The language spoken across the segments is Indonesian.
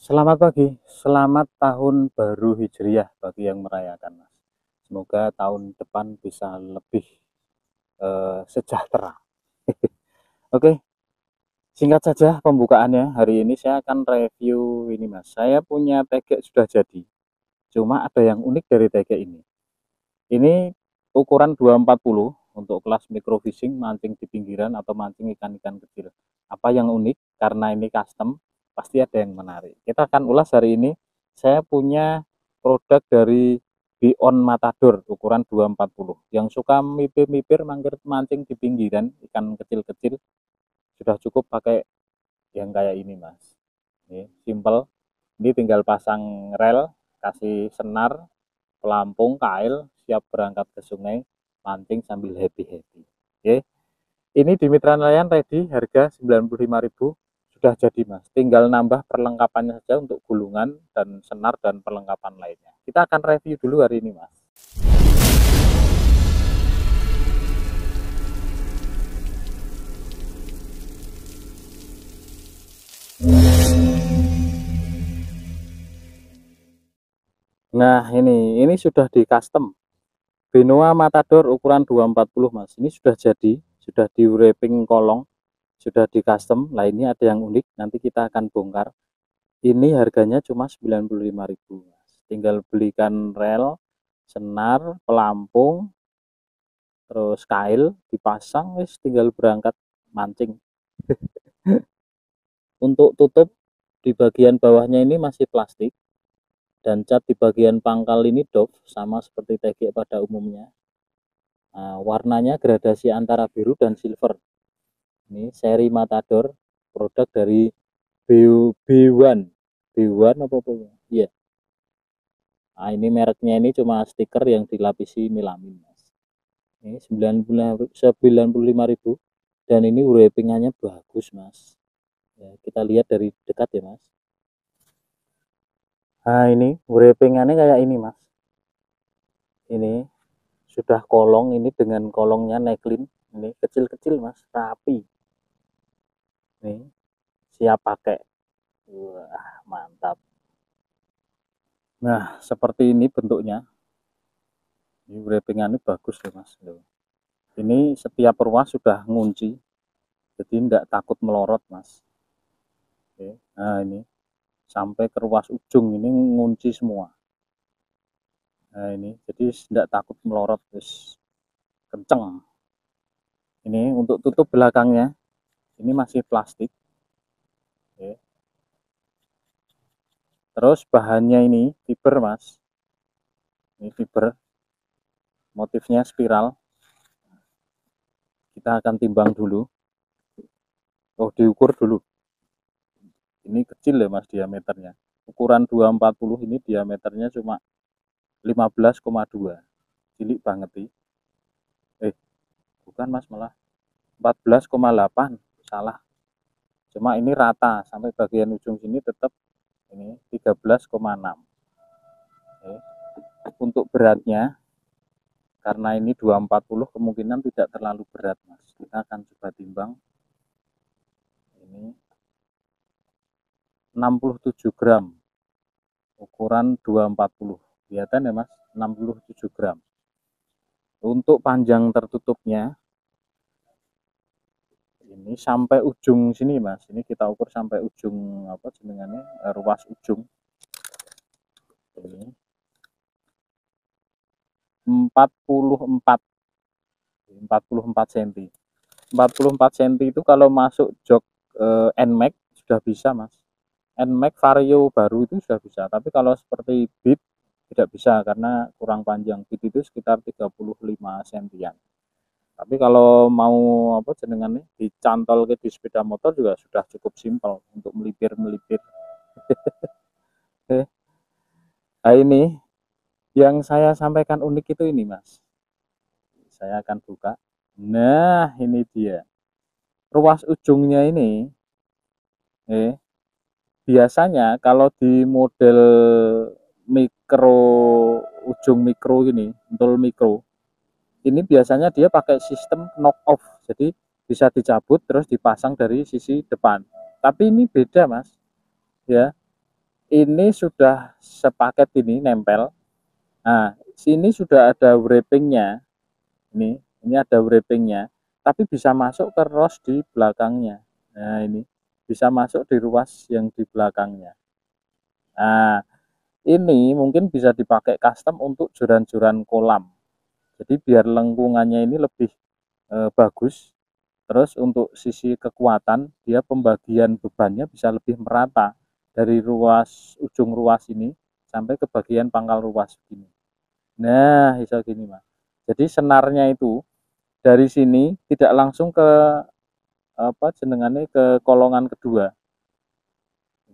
Selamat pagi, selamat tahun baru Hijriah bagi yang merayakan, Mas. Semoga tahun depan bisa lebih sejahtera. Oke, singkat saja pembukaannya. Hari ini saya akan review ini, Mas. Saya punya tegek sudah jadi. Cuma ada yang unik dari tegek ini. Ini ukuran 240 untuk kelas microfishing, mancing di pinggiran atau mancing ikan-ikan kecil. Apa yang unik? Karena ini custom, pasti ada yang menarik. Kita akan ulas hari ini. Saya punya produk dari Beyond Matador ukuran 240. Yang suka mipir-mipir mancing di pinggiran ikan kecil-kecil sudah cukup pakai yang kayak ini, Mas. Ini simple. Ini tinggal pasang rel, kasih senar, pelampung, kail, siap berangkat ke sungai, mancing sambil happy-happy. Oke. Ini di Mitra Nelayan ready, harga 95.000 sudah jadi, Mas. Tinggal nambah perlengkapannya saja untuk gulungan dan senar dan perlengkapan lainnya. Kita akan review dulu hari ini, Mas. Nah, ini sudah di custom. Benoa Matador ukuran 240, Mas. Ini sudah jadi, sudah di wrapping kolong, sudah di custom. Lah ini ada yang unik, nanti kita akan bongkar. Ini harganya cuma 95.000, Mas. Tinggal belikan rel, senar, pelampung, terus kail dipasang, wis tinggal berangkat mancing. Untuk tutup di bagian bawahnya ini masih plastik, dan cat di bagian pangkal ini doff sama seperti tegek pada umumnya. Nah, warnanya gradasi antara biru dan silver. Ini seri Matador, produk dari B1. B1 apa apa? Iya. Nah, ini mereknya ini cuma stiker yang dilapisi melamin, Mas. Ini 95.000 dan ini wrappingannya bagus, Mas. Ya, kita lihat dari dekat ya, Mas. Nah, ini wrappingannya kayak ini, Mas. Ini sudah kolong, ini dengan kolongnya neklin. Ini kecil-kecil, Mas, rapi. Nih, siap pakai. Wah, mantap. Nah, seperti ini bentuknya. Ini wrappingannya bagus ya, Mas. Ini setiap ruas sudah ngunci, jadi tidak takut melorot, Mas. Oke. Nah, ini sampai ke ruas ujung ini ngunci semua. Nah, ini jadi tidak takut melorot, terus kenceng. Ini untuk tutup belakangnya, ini masih plastik. Oke. Terus bahannya ini fiber, Mas. Ini fiber, motifnya spiral. Kita akan timbang dulu. Oh, diukur dulu. Ini kecil ya, Mas, diameternya. Ukuran 240 ini diameternya cuma 15,2. Cilik banget sih. Bukan, Mas, malah 14,8. Salah. Cuma ini rata sampai bagian ujung sini tetap ini 13,6. Untuk beratnya, karena ini 240 kemungkinan tidak terlalu berat, Mas. Kita akan coba timbang. Ini 67 gram. Ukuran 240. Kelihatan ya, Mas? 67 gram. Untuk panjang tertutupnya ini sampai ujung sini, Mas. Ini kita ukur sampai ujung apa jenengannya, ruas ujung. Ini 44 cm. 44 cm itu kalau masuk jok NMAX sudah bisa, Mas. NMAX Vario baru itu sudah bisa, tapi kalau seperti Beat tidak bisa karena kurang panjang. Beat itu sekitar 35 cm. Tapi kalau mau apa jenengannya dicantol ke di sepeda motor juga sudah cukup simpel untuk melipir-melipir. Nah, ini yang saya sampaikan unik itu ini, Mas. Saya akan buka. Nah, ini dia. Ruas ujungnya ini biasanya kalau di model mikro, ujung mikro ini, untuk mikro, ini biasanya dia pakai sistem knock off. Jadi bisa dicabut terus dipasang dari sisi depan. Tapi ini beda, Mas. Ya. ini sudah sepaket ini nempel. Nah, sini sudah ada wrappingnya. Ini ada wrappingnya, tapi bisa masuk ke ros di belakangnya. Nah, ini bisa masuk di ruas yang di belakangnya. Nah, ini mungkin bisa dipakai custom untuk joran-joran kolam. Jadi biar lengkungannya ini lebih bagus. Terus untuk sisi kekuatan, dia pembagian bebannya bisa lebih merata dari ruas ujung ruas ini sampai ke bagian pangkal ruas gini. Nah, bisa gini, Mas. Jadi senarnya itu dari sini tidak langsung ke apa jenengannya ke kolongan kedua,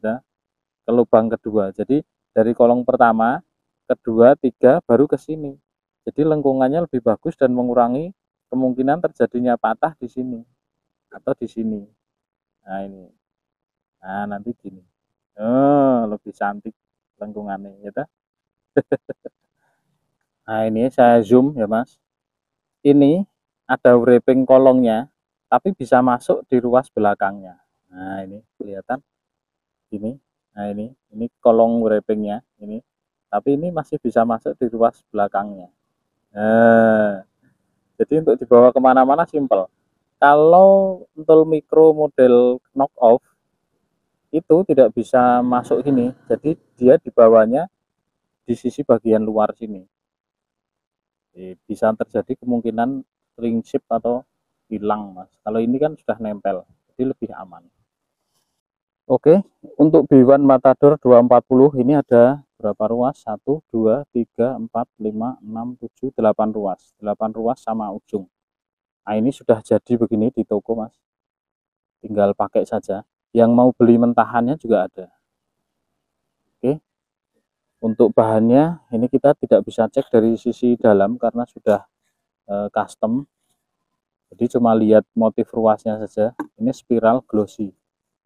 ya, ke lubang kedua. Jadi dari kolong pertama, kedua, tiga, baru ke sini. Jadi lengkungannya lebih bagus dan mengurangi kemungkinan terjadinya patah di sini atau di sini. Nah ini, nah nanti gini, lebih cantik lengkungannya, ya. Nah ini saya zoom ya Mas. Ini ada wrapping kolongnya, tapi bisa masuk di ruas belakangnya. Nah ini kelihatan, ini. Nah ini kolong wrappingnya ini, tapi ini masih bisa masuk di ruas belakangnya. Nah, jadi untuk dibawa kemana-mana simple. Kalau untuk mikro model knock off itu tidak bisa masuk ini, jadi dia dibawanya di sisi bagian luar sini. Jadi bisa terjadi kemungkinan ring shift atau hilang, Mas. Kalau ini kan sudah nempel, jadi lebih aman. Oke, untuk B1 Matador 240 ini ada berapa ruas? 1, 2, 3, 4, 5, 6, 7, 8 ruas. 8 ruas sama ujung. Nah, ini sudah jadi begini di toko, Mas. Tinggal pakai saja. Yang mau beli mentahannya juga ada. Oke. Untuk bahannya ini kita tidak bisa cek dari sisi dalam karena sudah custom. Jadi cuma lihat motif ruasnya saja. Ini spiral glossy.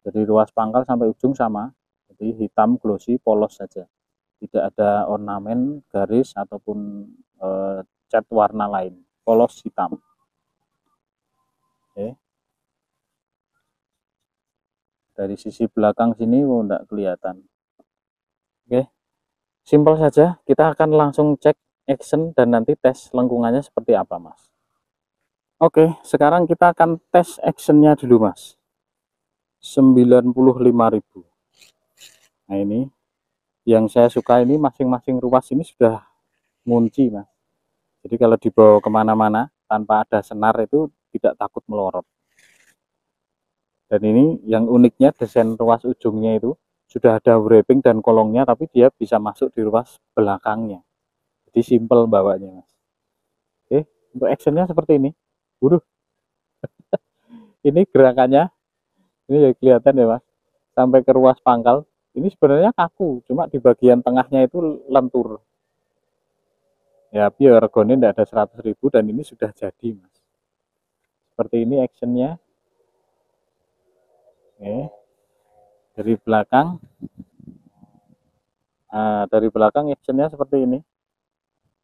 Dari ruas pangkal sampai ujung sama. Jadi hitam glossy polos saja. Tidak ada ornamen, garis ataupun cat warna lain. Polos hitam. Oke. Dari sisi belakang sini tidak kelihatan. Oke. Simpel saja, kita akan langsung cek action dan nanti tes lengkungannya seperti apa, Mas. Oke, sekarang kita akan tes actionnya dulu, Mas. 95.000. Nah, ini yang saya suka ini masing-masing ruas ini sudah ngunci, Mas. Jadi kalau dibawa kemana-mana tanpa ada senar itu tidak takut melorot. Dan ini yang uniknya desain ruas ujungnya itu sudah ada wrapping dan kolongnya, tapi dia bisa masuk di ruas belakangnya. Jadi simple bawanya, Mas. Oke, untuk actionnya seperti ini. Waduh, ini gerakannya, ini ya kelihatan ya Mas, sampai ke ruas pangkal. Ini sebenarnya kaku, cuma di bagian tengahnya itu lentur. Ya, biar regone tidak ada 100.000 dan ini sudah jadi, Mas. Seperti ini actionnya. Oke. Dari belakang, dari belakang actionnya seperti ini.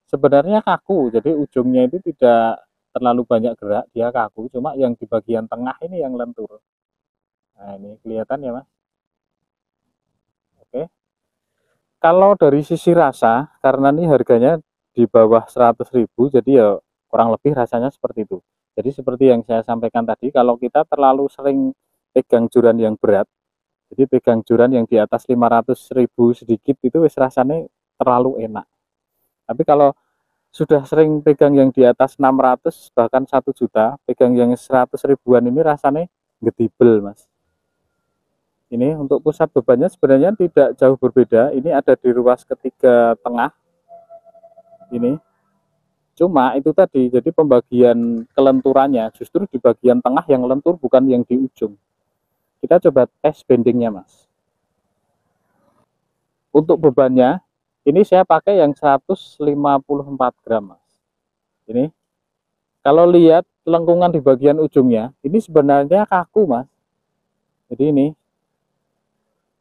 Sebenarnya kaku, jadi ujungnya itu tidak terlalu banyak gerak, dia kaku, cuma yang di bagian tengah ini yang lentur. Nah, ini kelihatan ya, Mas. Oke. Kalau dari sisi rasa, karena ini harganya di bawah 100.000, jadi ya kurang lebih rasanya seperti itu. Jadi seperti yang saya sampaikan tadi, kalau kita terlalu sering pegang joran yang berat, jadi pegang joran yang di atas 500.000 sedikit itu wis rasanya terlalu enak. Tapi kalau sudah sering pegang yang di atas 600 bahkan 1 juta, pegang yang 100 ribuan ini rasanya getibel, Mas. Ini untuk pusat bebannya sebenarnya tidak jauh berbeda. Ini ada di ruas ketiga tengah. Ini cuma itu tadi, jadi pembagian kelenturannya justru di bagian tengah yang lentur, bukan yang di ujung. Kita coba tes bendingnya, Mas. Untuk bebannya ini saya pakai yang 154 gram, Mas. Ini kalau lihat lengkungan di bagian ujungnya ini sebenarnya kaku, Mas. Jadi ini,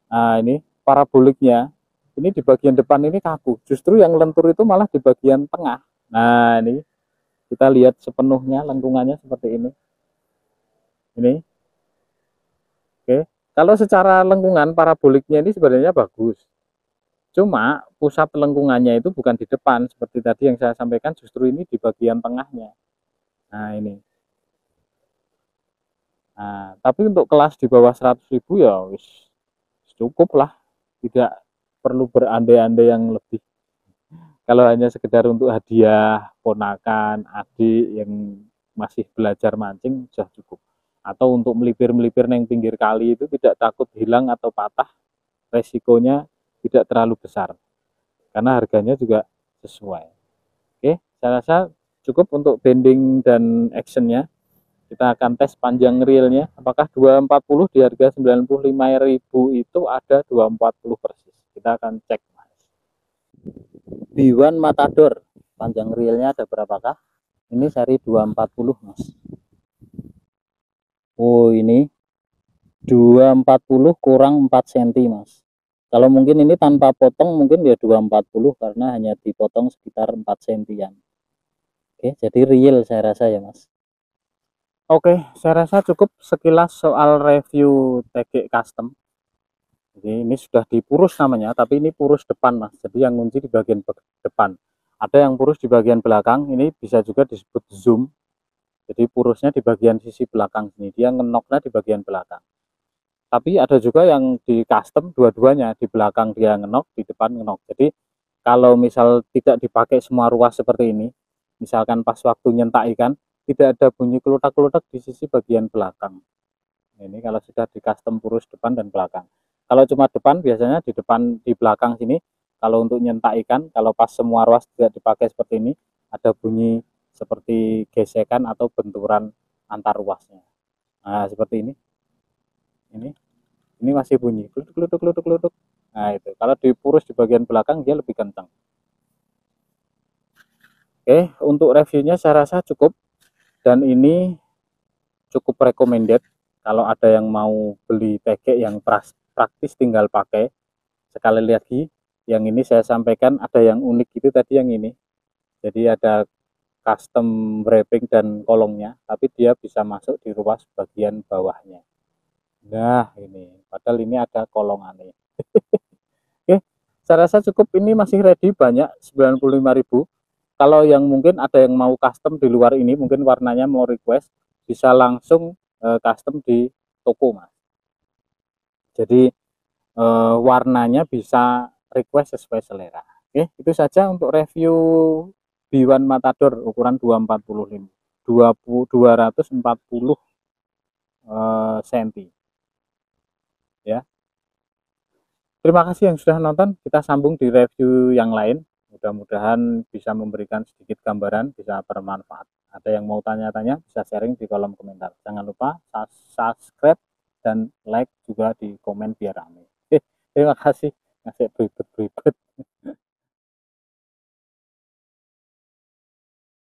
nah ini paraboliknya ini di bagian depan ini kaku, justru yang lentur itu malah di bagian tengah. Nah ini kita lihat sepenuhnya lengkungannya seperti ini. Oke, kalau secara lengkungan paraboliknya ini sebenarnya bagus, Cuma pusat lengkungannya itu bukan di depan seperti tadi yang saya sampaikan, justru ini di bagian tengahnya. Nah ini. Nah, tapi untuk kelas di bawah 100.000 ya wis cukup lah, tidak perlu berandai-andai yang lebih. Kalau hanya sekedar untuk hadiah ponakan, adik yang masih belajar mancing sudah cukup. Atau untuk melipir-melipir neng pinggir kali itu tidak takut hilang atau patah, resikonya tidak terlalu besar karena harganya juga sesuai. Oke, saya rasa cukup untuk bending dan actionnya. Kita akan tes panjang realnya. Apakah 240 di harga 95.000 itu ada 240 persis. Kita akan cek. B1 Matador. Panjang realnya ada berapakah? Ini seri 240, Mas. Oh, ini 240 kurang 4 cm, Mas. Kalau mungkin ini tanpa potong mungkin ya 240 karena hanya dipotong sekitar 4 cm-an. Oke, jadi real saya rasa ya, Mas. Oke, saya rasa cukup sekilas soal review TG custom. Jadi ini sudah dipurus namanya, tapi ini purus depan, Mas. Jadi yang kunci di bagian depan. Ada yang purus di bagian belakang, ini bisa juga disebut zoom. Jadi purusnya di bagian sisi belakang sini, dia ngenoknya di bagian belakang. Tapi ada juga yang di custom dua-duanya, di belakang dia ngenok, di depan ngenok. Jadi kalau misal tidak dipakai semua ruas seperti ini, misalkan pas waktu nyentak ikan, tidak ada bunyi kelutak-kelutak di sisi bagian belakang. Ini kalau sudah di custom purus depan dan belakang. Kalau cuma depan, biasanya di depan, di belakang sini, kalau untuk nyentak ikan, kalau pas semua ruas tidak dipakai seperti ini, ada bunyi seperti gesekan atau benturan antar ruasnya. Nah, seperti ini. Ini masih bunyi klutuk klutuk klutuk klutuk. Nah, itu. Kalau dipurus di bagian belakang dia lebih kencang. Oke, untuk reviewnya saya rasa cukup dan ini cukup recommended. Kalau ada yang mau beli tegek yang praktis tinggal pakai. Sekali lagi, yang ini saya sampaikan ada yang unik itu tadi yang ini. Jadi ada custom wrapping dan kolongnya, tapi dia bisa masuk di ruas bagian bawahnya. Nah, ini padahal ini ada kolongannya. Oke, saya rasa cukup, ini masih ready banyak 95.000. Kalau yang mungkin ada yang mau custom di luar ini, mungkin warnanya mau request, bisa langsung custom di toko, Mas. Jadi warnanya bisa request sesuai selera. Oke, itu saja untuk review B1 Matador ukuran 240 240 cm ya. Terima kasih yang sudah nonton. Kita sambung di review yang lain. Mudah-mudahan bisa memberikan sedikit gambaran, bisa bermanfaat. Ada yang mau tanya-tanya, bisa sharing di kolom komentar. Jangan lupa subscribe dan like juga di komen biar rame. Terima kasih. Ngasih beribet-beribet.